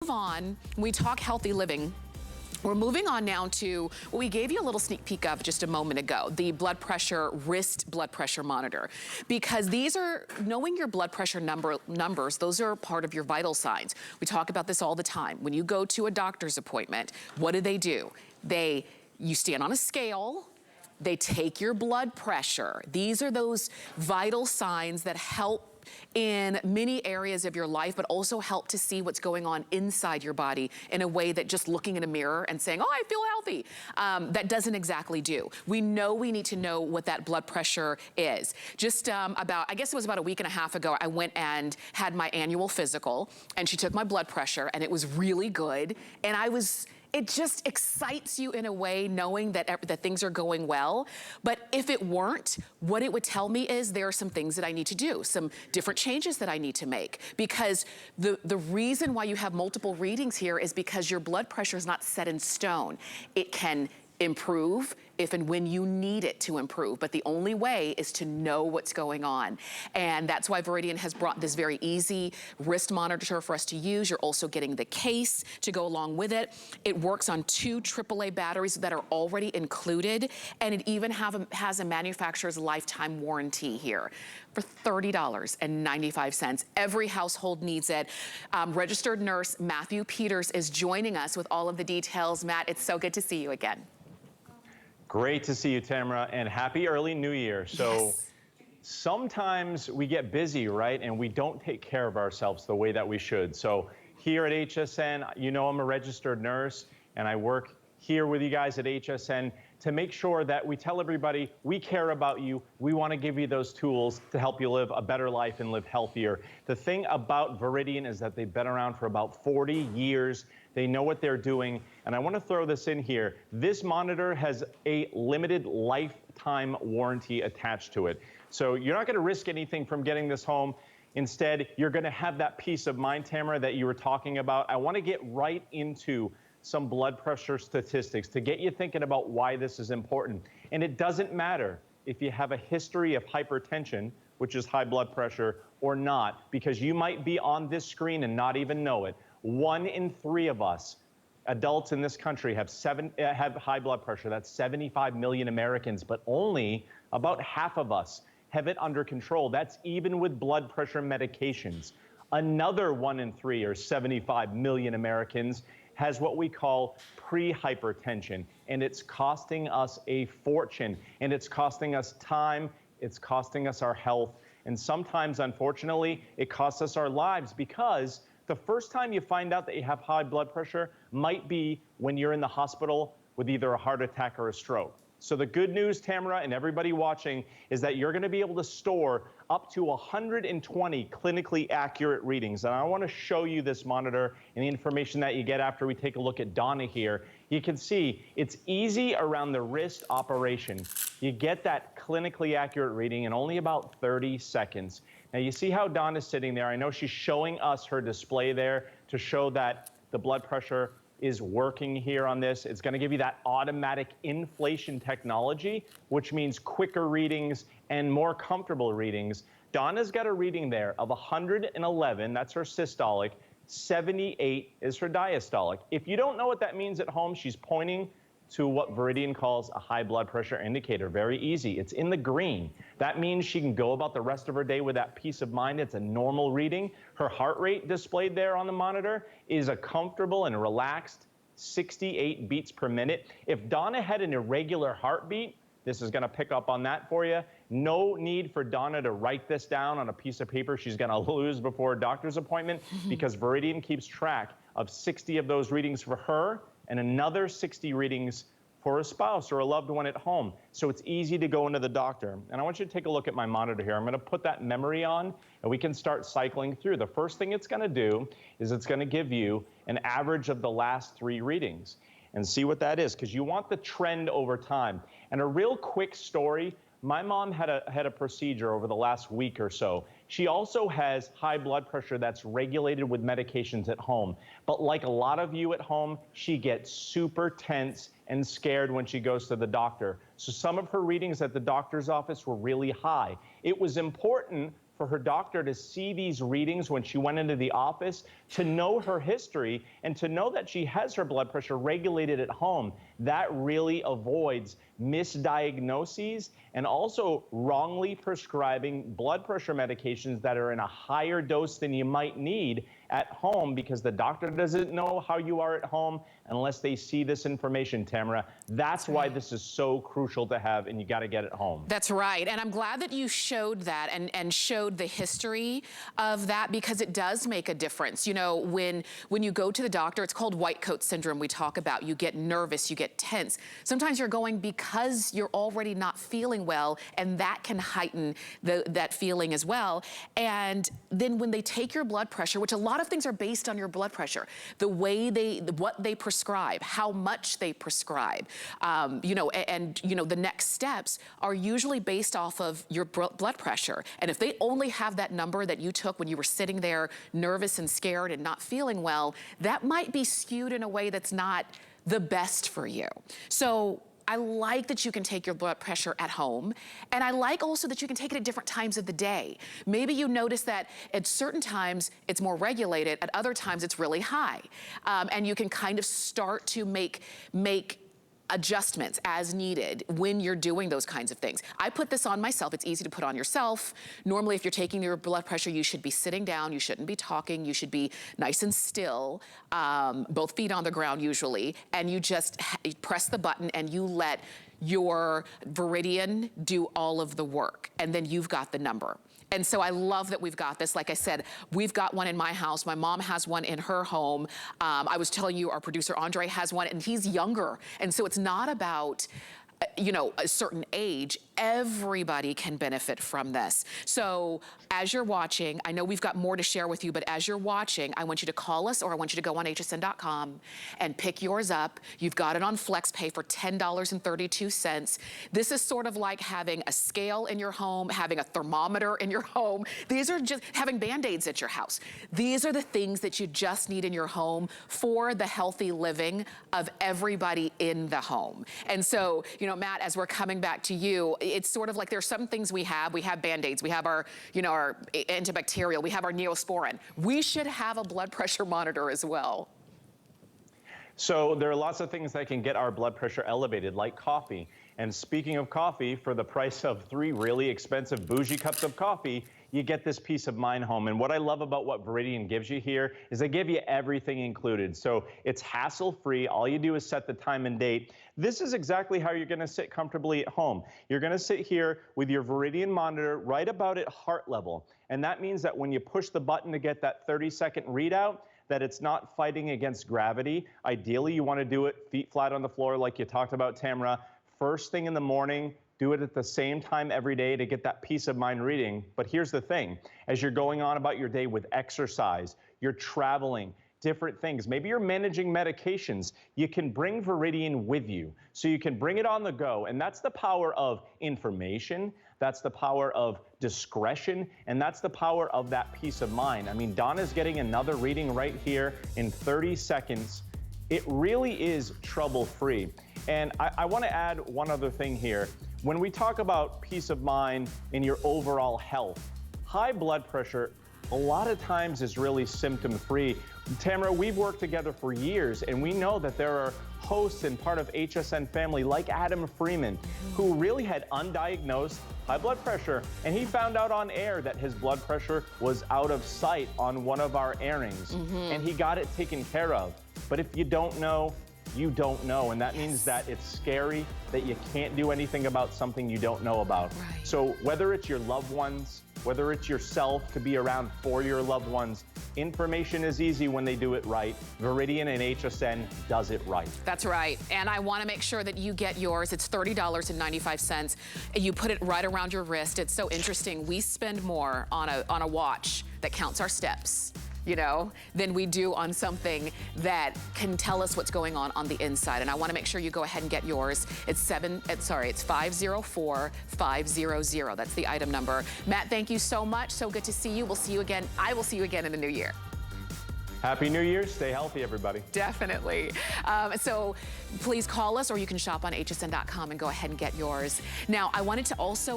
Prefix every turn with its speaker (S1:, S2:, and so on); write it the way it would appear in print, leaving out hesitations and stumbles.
S1: Move on, we talk healthy living. We're moving on now to what we gave you a little sneak peek of just a moment ago, the wrist blood pressure monitor. Because these are, knowing your blood pressure numbers, those are part of your vital signs. We talk about this all the time. When you go to a doctor's appointment, what do? You stand on a scale, they take your blood pressure. These are those vital signs that help in many areas of your life, but also help to see what's going on inside your body in a way that just looking in a mirror and saying, oh, I feel healthy, that doesn't exactly do. We know we need to know what that blood pressure is. Just I guess it was about a week and a half ago, I went and had my annual physical, and she took my blood pressure, and it was really good, and it just excites you in a way knowing that things are going well. But if it weren't, what it would tell me is there are some things that I need to do, some different changes that I need to make. Because the reason why you have multiple readings here is because your blood pressure is not set in stone. It can improve if and when you need it to improve, but the only way is to know what's going on. And that's why Veridian has brought this very easy wrist monitor for us to use. You're also getting the case to go along with it. It works on 2 AAA batteries that are already included, and it even has a manufacturer's lifetime warranty here for $30.95. Every household needs it. Registered nurse Matthew Peters is joining us with all of the details. Matt, it's so good to see you again.
S2: Great to see you, Tamara, and happy early New Year. So
S1: yes.
S2: Sometimes we get busy, right? And we don't take care of ourselves the way that we should. So here at HSN, you know I'm a registered nurse, and I work here with you guys at HSN to make sure that we tell everybody we care about you. We want to give you those tools to help you live a better life and live healthier. The thing about Veridian is that they've been around for about 40 years. They know what they're doing. And I want to throw this in here. This monitor has a limited lifetime warranty attached to it. So you're not going to risk anything from getting this home. Instead, you're going to have that peace of mind, Tamara, that you were talking about. I want to get right into some blood pressure statistics to get you thinking about why this is important. And it doesn't matter if you have a history of hypertension, which is high blood pressure, or not, because you might be on this screen and not even know it. 1 in 3 of us, adults in this country, have high blood pressure. That's 75 million Americans, but only about half of us have it under control. That's even with blood pressure medications. Another 1 in 3, or 75 million Americans, has what we call pre-hypertension, and it's costing us a fortune, and it's costing us time, it's costing us our health, and sometimes, unfortunately, it costs us our lives, because the first time you find out that you have high blood pressure might be when you're in the hospital with either a heart attack or a stroke. So the good news, Tamara, and everybody watching, is that you're going to be able to store up to 120 clinically accurate readings. And I want to show you this monitor and the information that you get after we take a look at Donna here. You can see it's easy around the wrist operation. You get that clinically accurate reading in only about 30 seconds. Now, you see how Donna's sitting there. I know she's showing us her display there to show that the blood pressure is working here on this. It's going to give you that automatic inflation technology, which means quicker readings and more comfortable readings. Donna's got a reading there of 111. That's her systolic. 78 is her diastolic. If you don't know what that means at home, she's pointing to what Veridian calls a high blood pressure indicator. Very easy. It's in the green. That means she can go about the rest of her day with that peace of mind. It's a normal reading. Her heart rate displayed there on the monitor is a comfortable and relaxed 68 beats per minute. If Donna had an irregular heartbeat, this is going to pick up on that for you. No need for Donna to write this down on a piece of paper she's going to lose before a doctor's appointment, because Veridian keeps track of 60 of those readings for her and another 60 readings for a spouse or a loved one at home. So it's easy to go into the doctor. And I want you to take a look at my monitor here. I'm going to put that memory on, and we can start cycling through. The first thing it's going to do is it's going to give you an average of the last 3 readings and see what that is, because you want the trend over time. And a real quick story, my mom had a procedure over the last week or so. She also has high blood pressure that's regulated with medications at home. But like a lot of you at home, she gets super tense and scared when she goes to the doctor. So some of her readings at the doctor's office were really high. It was important for her doctor to see these readings when she went into the office, to know her history, and to know that she has her blood pressure regulated at home. That really avoids misdiagnoses and also wrongly prescribing blood pressure medications that are in a higher dose than you might need at home, because the doctor doesn't know how you are at home unless they see this information, Tamara. That's why this is so crucial to have, and you got to get it home.
S1: That's right. And I'm glad that you showed that and showed the history of that, because it does make a difference. You know, when you go to the doctor, it's called white coat syndrome we talk about. You get nervous, you get tense. Sometimes you're going because you're already not feeling well, and that can heighten that feeling as well. And then when they take your blood pressure, which a lot of things are based on your blood pressure, the way what they prescribe, how much they prescribe, you know, and you know, the next steps are usually based off of your blood pressure. And if they only have that number that you took when you were sitting there nervous and scared and not feeling well, that might be skewed in a way that's not the best for you. So I like that you can take your blood pressure at home, and I like also that you can take it at different times of the day. Maybe you notice that at certain times it's more regulated, at other times it's really high. And you can kind of start to make adjustments as needed when you're doing those kinds of things. I put this on myself. It's easy to put on yourself. Normally, if you're taking your blood pressure, you should be sitting down. You shouldn't be talking. You should be nice and still, both feet on the ground usually, and you just press the button and you let your Veridian do all of the work, and then you've got the number. And so I love that we've got this. Like I said, we've got one in my house. My mom has one in her home. I was telling you, our producer Andre has one, and he's younger. And so it's not about, you know, a certain age. Everybody can benefit from this. So as you're watching, I know we've got more to share with you, but as you're watching, I want you to call us, or I want you to go on hsn.com and pick yours up. You've got it on FlexPay for $10.32. This is sort of like having a scale in your home, having a thermometer in your home. These are just having Band-Aids at your house. These are the things that you just need in your home for the healthy living of everybody in the home. And so, you know, Matt, as we're coming back to you, it's sort of like there's some things we have Band-Aids, we have our, you know, our antibacterial, we have our Neosporin. We should have a blood pressure monitor as well.
S2: So there are lots of things that can get our blood pressure elevated, like coffee. And speaking of coffee, for the price of 3 really expensive bougie cups of coffee, you get this peace of mind home. And what I love about what Veridian gives you here is they give you everything included. So it's hassle-free. All you do is set the time and date. This is exactly how you're going to sit comfortably at home. You're going to sit here with your Veridian monitor right about at heart level. And that means that when you push the button to get that 30-second readout, that it's not fighting against gravity. Ideally, you want to do it feet flat on the floor like you talked about, Tamara. First thing in the morning, do it at the same time every day to get that peace of mind reading. But here's the thing, as you're going on about your day with exercise, you're traveling, different things, maybe you're managing medications, you can bring Veridian with you. So you can bring it on the go. And that's the power of information. That's the power of discretion. And that's the power of that peace of mind. I mean, Donna's getting another reading right here in 30 seconds. It really is trouble-free. And I want to add one other thing here. When we talk about peace of mind in your overall health, high blood pressure a lot of times is really symptom-free. Tamara, we've worked together for years, and we know that there are hosts and part of HSN family like Adam Freeman, who really had undiagnosed high blood pressure, and he found out on air that his blood pressure was out of sight on one of our airings, and he got it taken care of. But if you don't know, you don't know, and that means that it's scary that you can't do anything about something you don't know about.
S1: Right.
S2: So whether it's your loved ones, whether it's yourself to be around for your loved ones, information is easy when they do it right. Veridian and HSN does it right.
S1: That's right. And I want to make sure that you get yours. It's $30.95. You put it right around your wrist. It's so interesting. We spend more on a watch that counts our steps, you know, than we do on something that can tell us what's going on the inside. And I want to make sure you go ahead and get yours. It's 500500. That's the item number. Matt, thank you so much. So good to see you. We'll see you again. I will see you again in the new year.
S2: Happy New Year. Stay healthy, everybody.
S1: Definitely. So please call us, or you can shop on hsn.com and go ahead and get yours. Now, I wanted to also